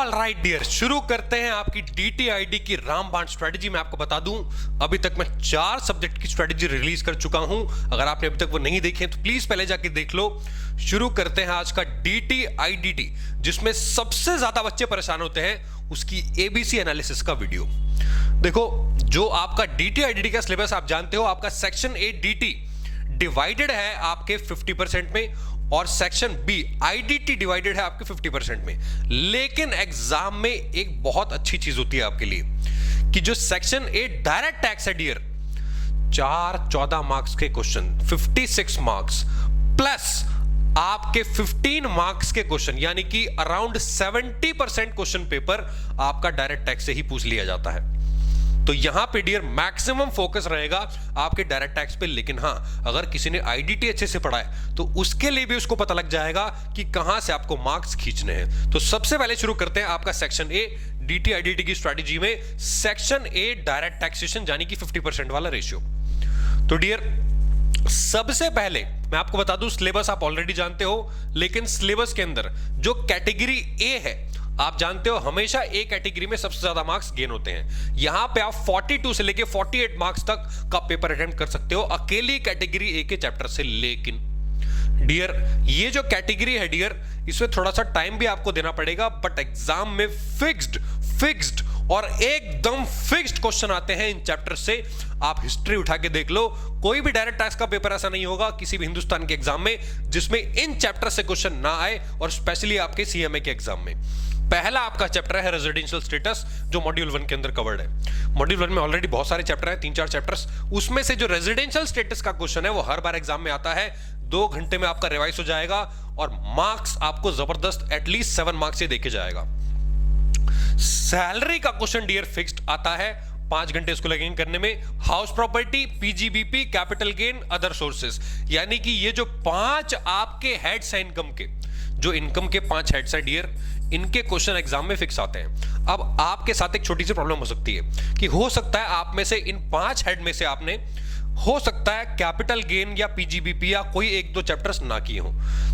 Alright dear, शुरू करते हैं आपकी DTID की रामबाण स्ट्रेटजी। मैं आपको बता दूं, अभी तक मैं 4 सब्जेक्ट की स्ट्रेटजी रिलीज कर चुका हूं। अगर आपने अभी तक वो नहीं देखे तो प्लीज पहले जाके देख लो। शुरू करते हैं आज का DTIDT, जिसमें सबसे ज्यादा बच्चे परेशान होते हैं उसकी ABC एनालिसिस का वीडियो। देखो, जो आपका DTIDT का सिलेबस आप जानते हो, आपका सेक्शन A DT डिवाइडेड है आपके 50% में और सेक्शन बी IDT डिवाइडेड है आपके 50% में। लेकिन एग्जाम में एक बहुत अच्छी चीज होती है आपके लिए कि जो सेक्शन ए डायरेक्ट टैक्स है डियर, 14 मार्क्स के क्वेश्चन, 56 मार्क्स प्लस आपके 15 मार्क्स के क्वेश्चन, यानी कि अराउंड 70% क्वेश्चन पेपर आपका डायरेक्ट टैक्स से ही पूछ लिया जाता है। तो यहां पे डियर मैक्सिमम फोकस रहेगा आपके डायरेक्ट टैक्स पे। लेकिन हां, अगर किसी ने IDT अच्छे से पढ़ा है तो उसके लिए भी उसको पता लग जाएगा कि कहां से आपको मार्क्स खींचने हैं। तो सबसे पहले शुरू करते हैं आपका सेक्शन ए DTIDT की स्ट्रेटजी में सेक्शन ए डायरेक्ट टैक्सेशन, यानी कि 50% वाला रेशियो। तो डियर, सबसे पहले मैं आपको बता दूं, सिलेबस आप ऑलरेडी जानते हो, लेकिन सिलेबस के अंदर जो कैटेगरी ए है, आप जानते हो हमेशा ए कैटेगरी में सबसे ज्यादा मार्क्स गेन होते हैं। यहां पे आप 42 से लेके 48 मार्क्स तक का पेपर अटेम्प्ट कर सकते हो अकेली कैटेगरी ए के चैप्टर से। लेकिन डियर, ये जो कैटेगरी है डियर, इसमें थोड़ा सा टाइम भी आपको देना पड़ेगा, बट एग्जाम में फिक्स्ड और एकदम फिक्स्ड क्वेश्चन आते हैं इन चैप्टर से। आप हिस्ट्री उठा के देख लो, कोई भी डायरेक्ट टैक्स का पेपर ऐसा नहीं होगा किसी भी हिंदुस्तान के एग्जाम में जिसमें इन चैप्टर से क्वेश्चन ना आए, और स्पेशली आपके CMA के एग्जाम में। पहला आपका चैप्टर है रेजिडेंशियल स्टेटस, जो मॉड्यूल 1 के अंदर कवर्ड है। मॉड्यूल 1 में ऑलरेडी बहुत सारे चैप्टर हैं, 3-4 चैप्टर्स। उसमें से जो रेजिडेंशियल स्टेटस का क्वेश्चन है वो हर बार एग्जाम में आता है। 2 घंटे में आपका रिवाइज हो जाएगा और मार्क्स आपको जबरदस्त एटलीस्ट 7 मार्क्स से देके जाएगा। सैलरी का क्वेश्चन डियर फिक्स्ड आता है, 5 घंटे इसको लगेंगे करने में। House property, PGBP, capital gain, other sources, यानी कि ये जो 5 आपके हेड्स हैं इनकम के, जो इनकम के 5 हेड्स हैं डियर, इनके क्वेश्चन एग्जाम में फिक्स आते हैं। अब आपके साथ एक छोटी सी प्रॉब्लम हो सकती है कि हो सकता है आप में से इन 5 हेड में से आपने, हो सकता है कैपिटल गेन या PGBP या कोई 1-2 चैप्टर्स ना किए हो।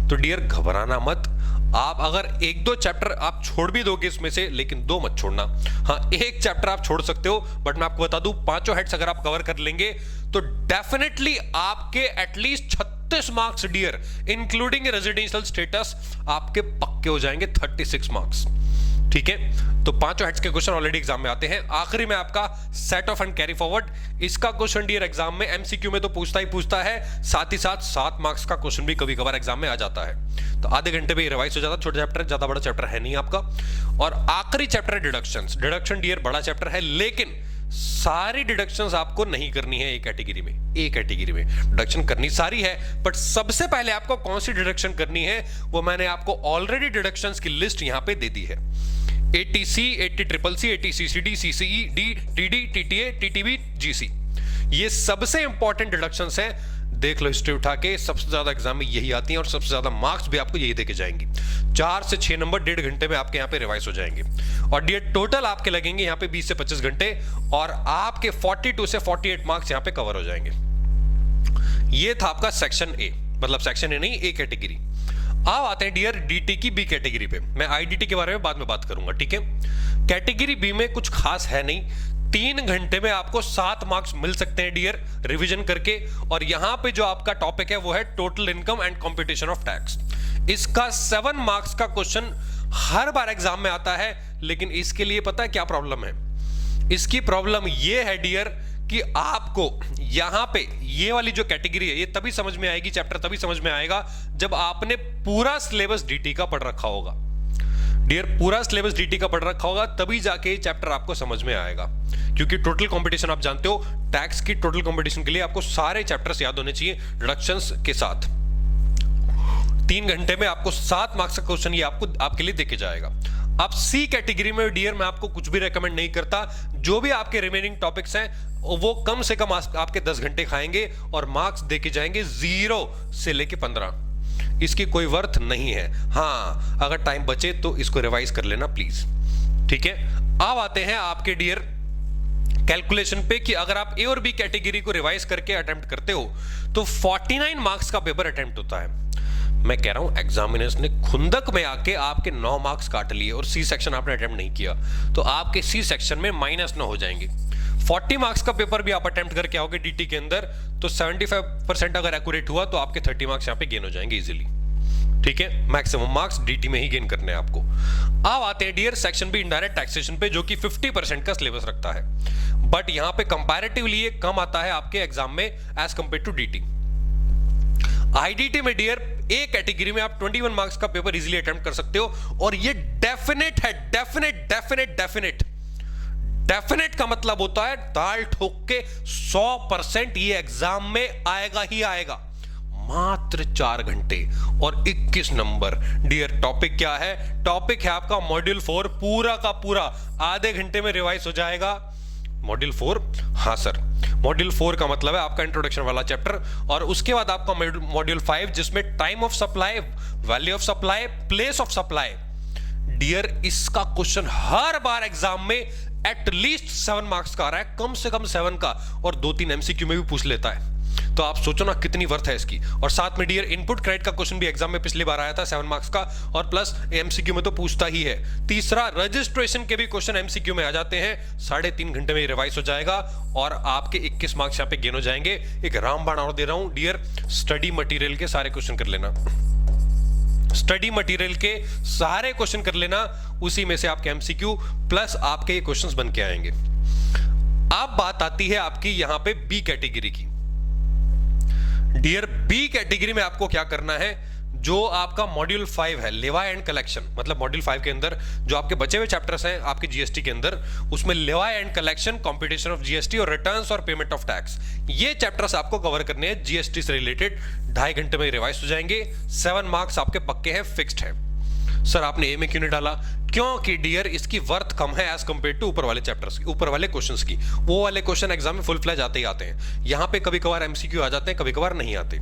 तो डियर घबराना मत, आप अगर 1-2 चैप्टर आप छोड़ भी दोगे इसमें से, लेकिन 2 मत छोड़ना। हाँ, 1 चैप्टर आप छोड़ सकते हो, बट मैं आपको बता दूं, 5 हेड्स अगर आप कवर कर लेंगे तो डेफिनेटली आपके at least 36 marks dear, including residential status, आपके पक्के हो जाएंगे। 36 मार्क्स, ठीक है। तो 5 हेड्स के क्वेश्चन ऑलरेडी एग्जाम में आते हैं। आखिरी में आपका set of and carry forward, इसका क्वेश्चन डियर एग्जाम में MCQ में तो पूछता ही पूछता है, साथ ही साथ 7 मार्क्स का क्वेश्चन भी कभी कभार एग्जाम में आ जाता है। तो आधे घंटे में रिवाइज हो जाता है। छोटा चैप्टर, ज्यादा बड़ा चैप्टर है नहीं आपका। और आखिरी चैप्टर है डिडक्शंस। डिडक्शन डियर बड़ा चैप्टर है, लेकिन सारी डिडक्शंस आपको नहीं करनी है। ए कैटेगरी में डिडक्शन करनी सारी है, बट सबसे पहले आपको कौन सी डिडक्शन करनी है वो मैंने आपको ऑलरेडी डिडक्शंस की लिस्ट यहां पे दे दी है। ATC, ATCCC, ATCCD, CCE, D, TD, TTA, TTB, GC, ये सबसे इंपॉर्टेंट डिडक्शंस हैं। देख लो हिस्ट्री उठा के, सबसे ज्यादा एग्जाम में यही आती हैं और सबसे ज्यादा मार्क्स भी आपको यही देके जाएंगी। 4 से 6 नंबर 1.5 घंटे में आपके यहाँ पे रिवाइज हो जाएंगे। और डियर टोटल आपके लगेंगे यहाँ पे 20 से 25 घंटे, और आपके 42 से 48 मार्क्स यहाँ पे कवर हो जाएंगे। ये था आपका सेक्शन ए, मतलब सेक्शन ए नहीं, ए कैटेगरी। अब आते हैं डियर DT की B कैटेगरी पे। मैं IDT के बारे में बाद में बात करूंगा, ठीक है। कैटेगरी B में कुछ खास है नहीं। 3 घंटे में आपको 7 मार्क्स मिल सकते हैं डियर, रिवीजन करके। और यहां पे जो आपका टॉपिक है वो है total income and competition of tax. इसका 7 मार्क्स का क्वेश्चन हर बार एग्जाम में आता है, लेकिन इसके लिए पता है क्या प्रॉब्लम है? इसकी प्रॉब्लम ये है डियर कि आपको यहां पे ये वाली जो कैटेगरी है, ये तभी समझ में आएगी, चैप्टर तभी समझ में आएगा जब आपने पूरा सिलेबस DT का पढ़ रखा होगा। डियर, पूरा सिलेबस DT का पढ़ रखा होगा, तभी जाके चैप्टर आपको समझ में आएगा। क्योंकि टोटल कंपटीशन आप जानते हो, टैक्स की टोटल कंपटीशन के लिए आपको सारे चैप्टर्स याद होने चाहिए डिडक्शंस के साथ। 3 घंटे में आपको 7 मार्क्स का क्वेश्चन ये आपको आपके लिए देके जाएगा। अब C कैटेगरी में डियर मैं आपको कुछ भी रेकमेंड नहीं करता। जो भी आपके रिमेनिंग टॉपिक्स हैं वो कम से कम आपके 10 घंटे खाएंगे और मार्क्स देके जाएंगे 0 से लेके 15। इसकी कोई वर्थ नहीं है। हाँ, अगर टाइम बचे तो इसको रिवाइज कर लेना प्लीज, ठीक है। अब आते हैं आपके डियर कैलकुलेशन पे कि अगर आप A और B कैटेगरी को रिवाइज करके अटेम्प्ट करते हो तो 49 मार्क्स का पेपर अटेम्प्ट होता है। मैं कह रहा हूं एग्जामिनर्स ने खुंदक में आके आपके 9 मार्क्स काट लिए और सी सेक्शन आपने अटेम्प्ट नहीं किया, तो आपके सी सेक्शन में -9 हो जाएंगे। 40 मार्क्स का पेपर भी आप अटेम्प्ट करके आओगे डीटी के अंदर, तो 75% अगर एक्यूरेट हुआ तो आपके 30 मार्क्स यहां पे गेन हो जाएंगे इजीली। ठीक है, मैक्सिमम मार्क्स डीटी में ही गेन करने हैं आपको। अब आते हैं dear section B indirect taxation पे, जो कि 50% का सिलेबस रखता है, बट यहां पे कंपैरेटिवली ये कम आता है आपके एग्जाम में as compare to DT. IDT में डियर ए कैटेगरी में आप 21 मार्क्स का पेपर इजीली अटेम्प्ट कर सकते हो, और ये डेफिनेट है, डेफिनेट का मतलब होता है दाल ठोक के 100% ये एग्जाम में आएगा ही आएगा। मात्र 4 घंटे और 21 नंबर। डियर टॉपिक क्या है? टॉपिक है आपका मॉड्यूल 4, पूरा का पूरा आधे घंटे में रिवाइज हो जाएगा। मॉड्यूल 4, हाँ सर, मॉड्यूल 4 का मतलब है आपका इंट्रोडक्शन वाला चैप्टर, और उसके बाद आपका मॉड्यूल 5 जिसमें time of supply, value of supply, place of supply. Dear इसका क्वेश्चन हर बार एग्जाम में एटलीस्ट 7 मार्क्स का आ रहा है, कम से कम 7 का, और 2-3 एमसीक्यू में भी पूछ लेता है। तो आप सोचो ना कितनी वर्थ है इसकी। और साथ में डियर इनपुट क्रेडिट का क्वेश्चन भी एग्जाम में पिछली बार आया था 7 मार्क्स का, और प्लस एमसीक्यू में तो पूछता ही है। तीसरा, रजिस्ट्रेशन के भी क्वेश्चन एमसीक्यू में आ जाते हैं, 3.5 घंटे में रिवाइज हो जाएगा और आपके 21 मार्क्स यहाँ पे गेन हो जाएंगे। एक रामबाण और दे रहा हूं डियर, स्टडी मटेरियल के सारे क्वेश्चन कर लेना, स्टडी मटेरियल के सारे क्वेश्चन कर लेना, उसी में से आपके एमसीक्यू प्लस आपके ये क्वेश्चंस बन के आएंगे। अब बात आती है आपकी यहां पे बी कैटेगरी की। डियर बी कैटेगरी में आपको क्या करना है? जो आपका मॉड्यूल 5 है, लेवाई एंड कलेक्शन, मतलब मॉड्यूल 5 के अंदर जो आपके बचे हुए चैप्टर्स हैं आपके जीएसटी के अंदर, उसमें levy and collection, competition of GST और रिटर्न्स और पेमेंट ऑफ टैक्स, ये चैप्टर्स आपको कवर करने हैं जीएसटी से रिलेटेड। 2.5 घंटे में रिवाइज हो जाएंगे। 7 मार्क्स आपके पक्के हैं, फिक्स्ड है। सर आपने ए में क्यों नहीं डाला? क्योंकि डियर इसकी वर्थ कम है एज कंपेयर टू ऊपर वाले चैप्टर्स की, ऊपर वाले क्वेश्चंस की। वो वाले क्वेश्चन एग्जाम में फुल फ्लैज आते ही आते हैं, यहाँ पे कभी कभार एमसीक्यू आ जाते हैं, कभी कभार नहीं आते।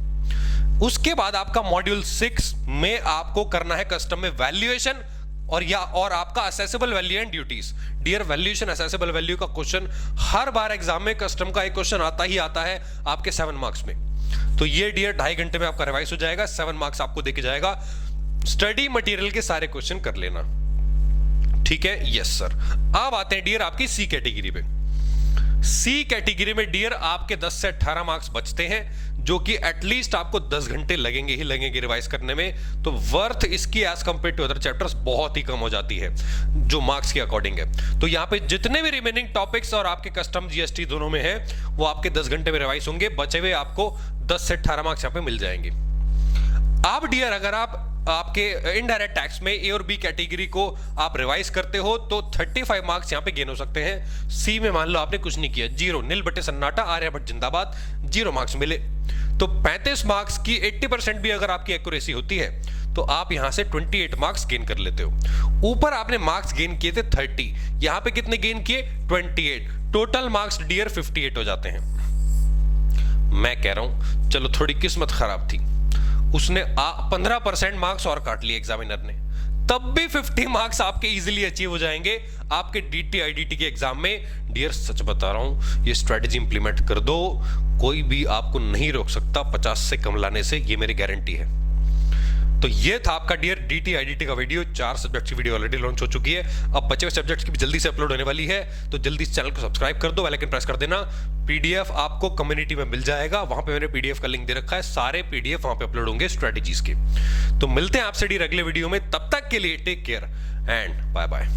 उसके बाद आपका मॉड्यूल 6 में आपको करना है कस्टम में वैल्यूएशन और आपका assessable value and duties. Dear valuation assessable value का क्वेश्चन हर बार एग्जाम में कस्टम का एक क्वेश्चन आता ही आता है आपके 7 मार्क्स में। तो ये डियर 2.5 घंटे में आपका रिवाइज हो जाएगा, 7 मार्क्स आपको देके जाएगा। स्टडी मटेरियल के सारे क्वेश्चन कर लेना, ठीक है? Yes sir. अब आते हैं डियर आपकी सी कैटेगरी पे। सी कैटेगरी में डियर आपके 10 से 18 मार्क्स बचते हैं, जो कि एटलीस्ट आपको 10 घंटे लगेंगे ही लगेंगे रिवाइज करने में। तो वर्थ इसकी as compare to other chapters बहुत ही कम हो जाती है जो मार्क्स के अकॉर्डिंग है। तो यहाँ पे जितने भी रिमेनिंग टॉपिक्स और आपके कस्टम जीएसटी दोनों में है वो आपके 10 घंटे में रिवाइज होंगे, बचे हुए आपको 10 से 18 मार्क्स यहाँ पे मिल जाएंगे। अब डियर अगर आप आपके इनडायरेक्ट टैक्स में ए और बी कैटेगरी को आप रिवाइज करते हो तो 35 मार्क्स यहां पे गेन हो सकते हैं। सी में मान लो आपने कुछ नहीं किया, 0, नील बटे सन्नाटा, आर्यभट्ट जिंदाबाद, 0 मार्क्स मिले। तो 35 मार्क्स की 80% भी अगर आपकी एक्यूरेसी होती है तो आप यहां से 28 मार्क्स गेन कर लेते हो। ऊपर आपने मार्क्स गेन किए थे 30, यहां पे कितने गेन किए? 28। टोटल मार्क्स डियर 58 हो जाते हैं। मैं कह रहा हूं चलो थोड़ी किस्मत खराब थी, उसने 15% मार्क्स और काट लिए एग्जामिनर ने, तब भी 50 मार्क्स आपके इजीली अचीव हो जाएंगे आपके डीटी आईडीटी के एग्जाम में। डियर सच बता रहा हूं, ये स्ट्रेटजी इंप्लीमेंट कर दो, कोई भी आपको नहीं रोक सकता 50 से कम लाने से, ये मेरी गारंटी है। तो ये था आपका डियर डीटी आईडीटी का वीडियो। 4 सब्जेक्ट की वीडियो ऑलरेडी लॉन्च हो चुकी है, अब बचे हुए सब्जेक्ट्स की भी जल्दी से अपलोड होने वाली है, तो जल्दी इस चैनल को सब्सक्राइब कर दो, बेल आइकन प्रेस कर देना। पीडीएफ आपको कम्युनिटी में मिल जाएगा, वहां पे मैंने पीडीएफ का लिंक दे रखा है, सारे पीडीएफ वहां पे अपलोड होंगे स्ट्रेटजीज के। तो मिलते हैं आपसे डियर अगले वीडियो में, तब तक के लिए take care and bye bye.